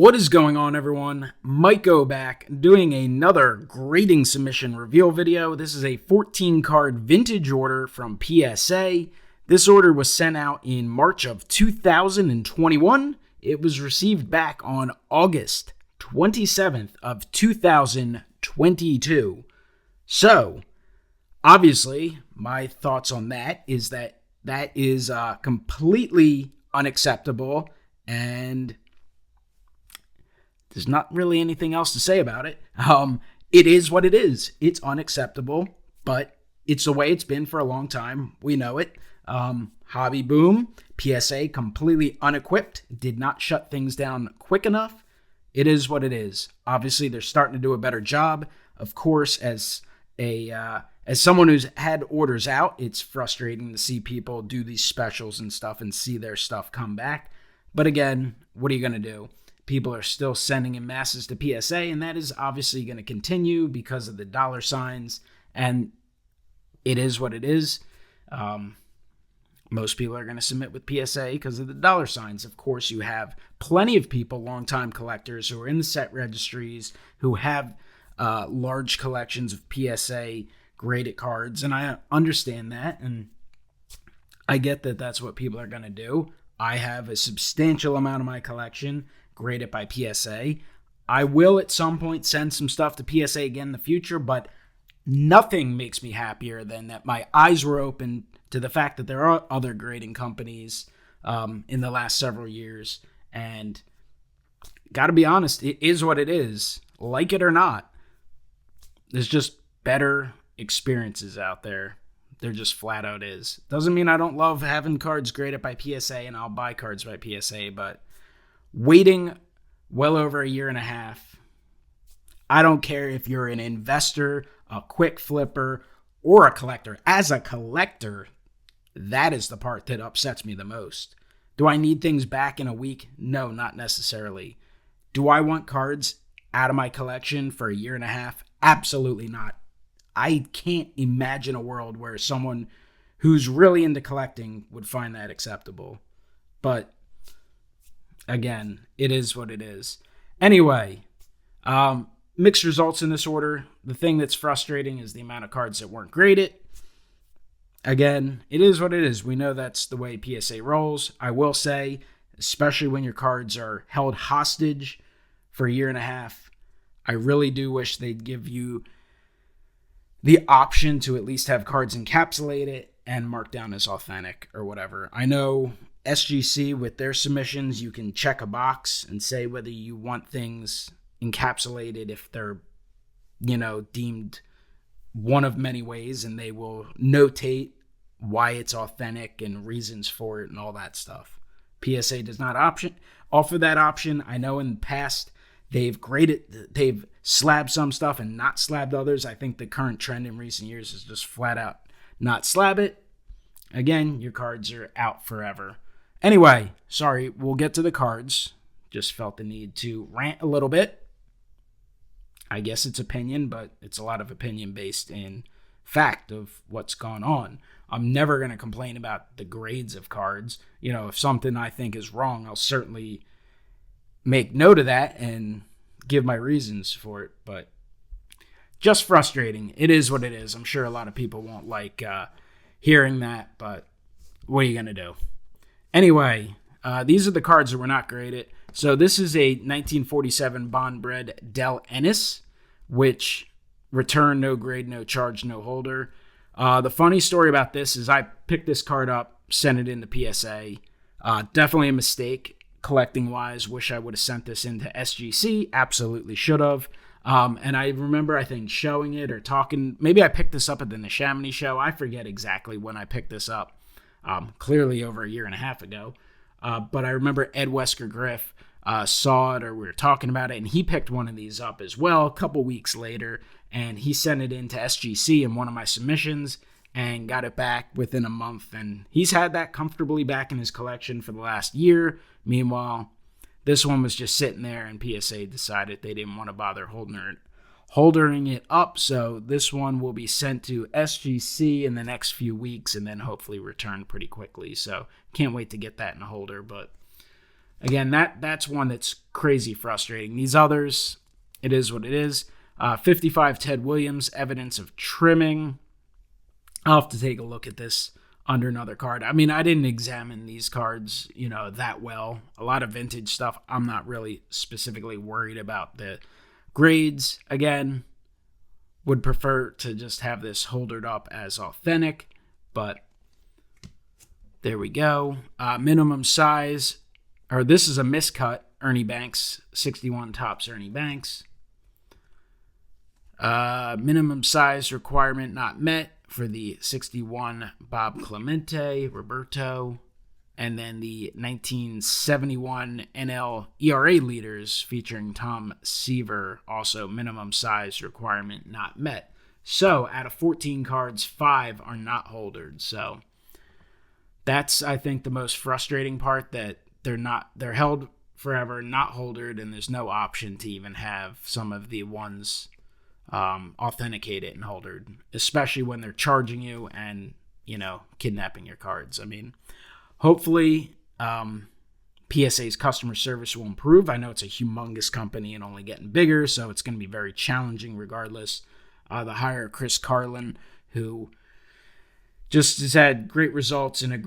What is going on, everyone? MikeO back doing another grading submission reveal video. This is a 14 card vintage order from PSA. This order was sent out in March of 2021. It was received back on August 27th of 2022. So, obviously, my thoughts on that is that is completely unacceptable, and there's not really anything else to say about it. It is what it is. It's unacceptable, but it's the way it's been for a long time. We know it. Hobby boom. PSA completely unequipped. Did not shut things down quick enough. It is what it is. Obviously, they're starting to do a better job. Of course, as someone who's had orders out, it's frustrating to see people do these specials and stuff and see their stuff come back. But again, what are you going to do? People are still sending in masses to PSA, and that is obviously going to continue because of the dollar signs, and it is what it is. Most people are going to submit with PSA because of the dollar signs. Of course, you have plenty of people, longtime collectors, who are in the set registries, who have large collections of PSA graded cards, and I understand that, and I get that that's what people are going to do. I have a substantial amount of my collection graded by PSA. I will at some point send some stuff to PSA again in the future, but nothing makes me happier than that my eyes were open to the fact that there are other grading companies in the last several years, and gotta be honest, it is what it is. Like it or not, there's just better experiences out there. There just flat out is. Doesn't mean I don't love having cards graded by PSA, and I'll buy cards by PSA, but waiting well over a year and a half, I don't care if you're an investor, a quick flipper, or a collector. As a collector, that is the part that upsets me the most. Do I need things back in a week? No, not necessarily. Do I want cards out of my collection for a year and a half? Absolutely not. I can't imagine a world where someone who's really into collecting would find that acceptable. But again, it is what it is. Anyway, mixed results in this order. The thing that's frustrating is the amount of cards that weren't graded. Again, it is what it is. We know that's the way PSA rolls. I will say, especially when your cards are held hostage for a year and a half, I really do wish they'd give you the option to at least have cards encapsulated and marked down as authentic or whatever. I know SGC, with their submissions, you can check a box and say whether you want things encapsulated if they're, deemed one of many ways, and they will notate why it's authentic and reasons for it and all that stuff. PSA does not offer that option. I know in the past they've slabbed some stuff and not slabbed others. I think the current trend in recent years is just flat out not slab it. Again, your cards are out forever. Anyway, sorry, we'll get to the cards. Just felt the need to rant a little bit. I guess it's opinion, but it's a lot of opinion based in fact of what's gone on. I'm never going to complain about the grades of cards. If something I think is wrong, I'll certainly make note of that and give my reasons for it. But just frustrating. It is what it is. I'm sure a lot of people won't like hearing that, but what are you going to do? Anyway, these are the cards that were not graded. So this is a 1947 Bond-bred Del Ennis, which returned, no grade, no charge, no holder. The funny story about this is I picked this card up, sent it into PSA. Definitely a mistake collecting-wise. Wish I would have sent this into SGC. Absolutely should have. And I remember, I think, showing it or talking. Maybe I picked this up at the Neshaminy show. I forget exactly when I picked this up. Clearly over a year and a half ago. But I remember Ed Wesker Griff saw it, or we were talking about it, and he picked one of these up as well a couple weeks later, and he sent it into SGC in one of my submissions and got it back within a month, and he's had that comfortably back in his collection for the last year. Meanwhile, this one was just sitting there, and PSA decided they didn't want to bother holding it up, so this one will be sent to SGC in the next few weeks and then hopefully return pretty quickly. So can't wait to get that in a holder. But Again, that's one that's crazy frustrating. These others, it is what it is. 55 Ted Williams, evidence of trimming. I'll have to take a look at this under another card. I mean, I didn't examine these cards, that well. A lot of vintage stuff, I'm not really specifically worried about the grades. Again, would prefer to just have this holdered up as authentic, but there we go. Minimum size, or this is a miscut, Ernie Banks, 61 Topps Ernie Banks. Minimum size requirement not met for the 61 Bob Clemente, Roberto, and then the 1971 NL ERA leaders featuring Tom Seaver, also minimum size requirement not met. So out of 14 cards, 5 are not holdered. So that's, I think, the most frustrating part, that they're held forever, not holdered, and there's no option to even have some of the ones authenticated and holdered, especially when they're charging you and, kidnapping your cards. I mean, hopefully PSA's customer service will improve. I know it's a humongous company and only getting bigger, so it's going to be very challenging regardless. The hire Chris Carlin, who just has had great results and a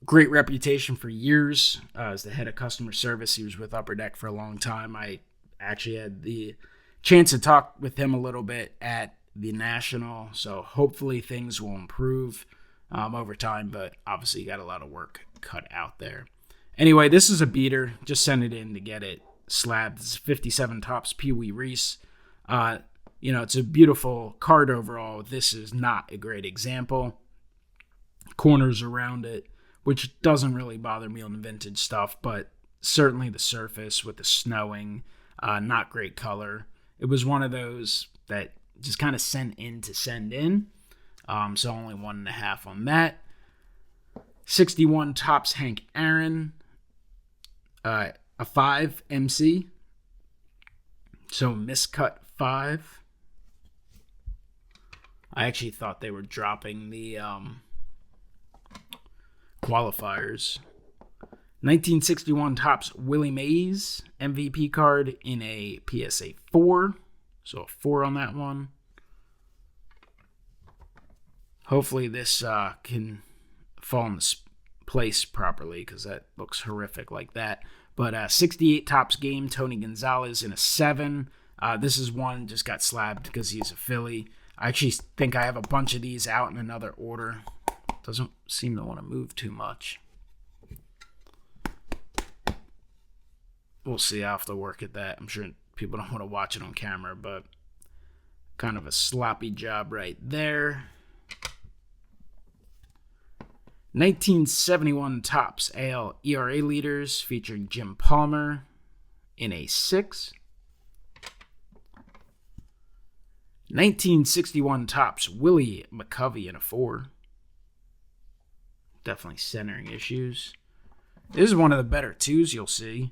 great reputation for years as the head of customer service. He was with Upper Deck for a long time. I actually had the chance to talk with him a little bit at the National, so hopefully things will improve over time, but obviously you got a lot of work cut out there. Anyway, this is a beater. Just send it in to get it slabbed. This is 57 Topps Pee Wee Reese. It's a beautiful card overall. This is not a great example. Corners around it, which doesn't really bother me on the vintage stuff, but certainly the surface with the snowing, not great color. It was one of those that just kind of sent in to send in. So only 1.5 on that. 61 Topps Hank Aaron. A 5 MC. So miscut 5. I actually thought they were dropping the qualifiers. 1961 Topps Willie Mays MVP card in a PSA 4. So a 4 on that one. Hopefully this can fall in place properly, because that looks horrific like that. But 68 Topps Game Tony Gonzalez in a 7. This is one just got slabbed because he's a Philly. I actually think I have a bunch of these out in another order. Doesn't seem to want to move too much. We'll see. I'll have to work at that. I'm sure people don't want to watch it on camera, but kind of a sloppy job right there. 1971 Topps AL ERA leaders featuring Jim Palmer in a 6. 1961 Topps Willie McCovey in a 4. Definitely centering issues. This is one of the better 2s you'll see.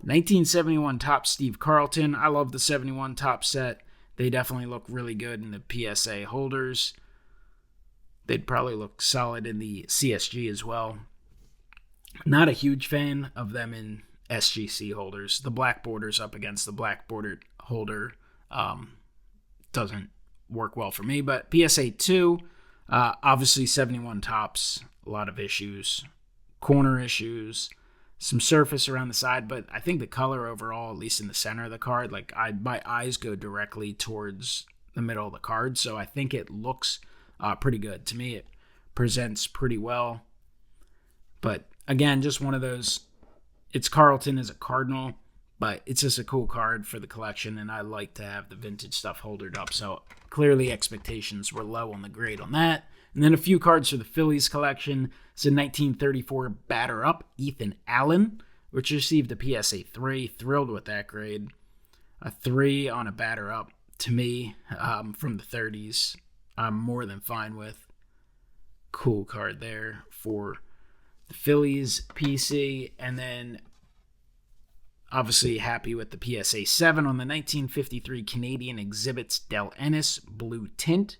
1971 Topps Steve Carlton. I love the 71 Topps set. They definitely look really good in the PSA holders. They'd probably look solid in the CSG as well. Not a huge fan of them in SGC holders. The black borders up against the black bordered holder doesn't work well for me. But PSA 2, obviously 71 Topps, a lot of issues. Corner issues. Some surface around the side, but I think the color overall, at least in the center of the card, my eyes go directly towards the middle of the card, so I think it looks pretty good. To me, it presents pretty well. But again, just one of those, it's Carlton as a Cardinal, but it's just a cool card for the collection, and I like to have the vintage stuff holdered up, so clearly expectations were low on the grade on that. And then a few cards for the Phillies collection. It's a 1934 Batter Up, Ethan Allen, which received a PSA 3. Thrilled with that grade. A 3 on a Batter Up, to me, from the 30s, I'm more than fine with. Cool card there for the Phillies PC. And then, obviously happy with the PSA 7 on the 1953 Canadian Exhibits Del Ennis Blue Tint.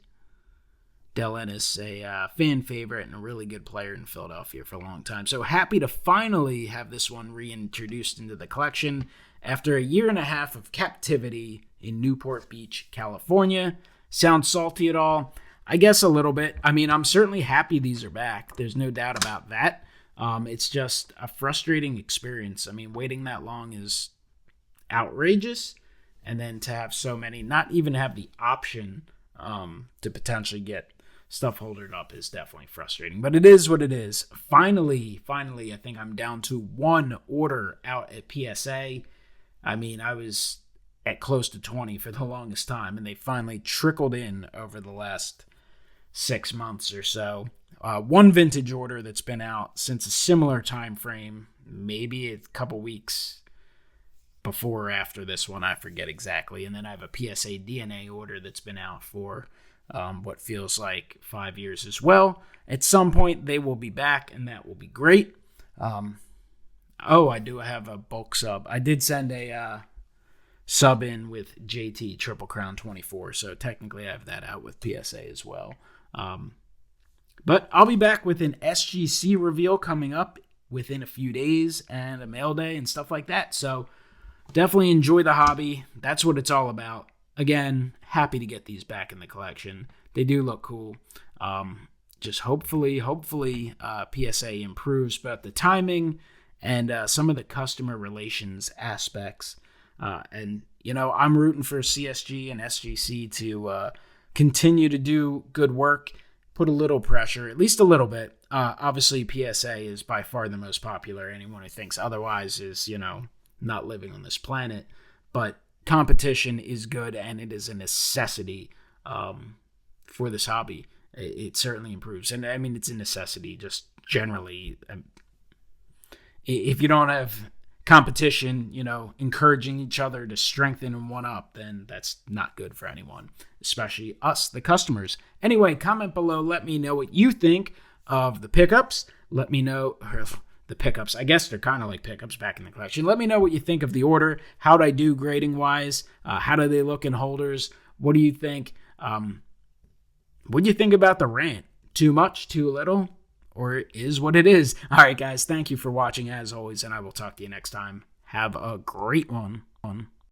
Del Ennis, a fan favorite and a really good player in Philadelphia for a long time. So happy to finally have this one reintroduced into the collection after a year and a half of captivity in Newport Beach, California. Sound salty at all? I guess a little bit. I mean, I'm certainly happy these are back. There's no doubt about that. It's just a frustrating experience. I mean, waiting that long is outrageous. And then to have so many, not even have the option to potentially get stuff holdered up is definitely frustrating. But it is what it is. Finally, I think I'm down to one order out at PSA. I mean, I was at close to 20 for the longest time, and they finally trickled in over the last 6 months or so. One vintage order that's been out since a similar time frame, maybe a couple weeks before or after this one, I forget exactly. And then I have a PSA DNA order that's been out for what feels like 5 years as well. At some point, they will be back, and that will be great. I do have a bulk sub. I did send a sub in with JT Triple Crown 24, so technically I have that out with PSA as well. But I'll be back with an SGC reveal coming up within a few days and a mail day and stuff like that. So definitely enjoy the hobby. That's what it's all about. Again, happy to get these back in the collection. They do look cool. Just hopefully PSA improves about the timing and some of the customer relations aspects. And, I'm rooting for CSG and SGC to continue to do good work, put a little pressure, at least a little bit. Obviously, PSA is by far the most popular. Anyone who thinks otherwise is, not living on this planet. But competition is good, and it is a necessity for this hobby. It certainly improves. And, I mean, it's a necessity just generally. If you don't have competition, encouraging each other to strengthen and one up, then that's not good for anyone, especially us, the customers. Anyway, comment below. Let me know what you think of the pickups. Let me know the pickups. I guess they're kind of like pickups back in the collection. Let me know what you think of the order. How'd I do grading wise? How do they look in holders? What do you think? What do you think about the rant? Too much? Too little? Or it is what it is. All right, guys. Thank you for watching as always, and I will talk to you next time. Have a great one.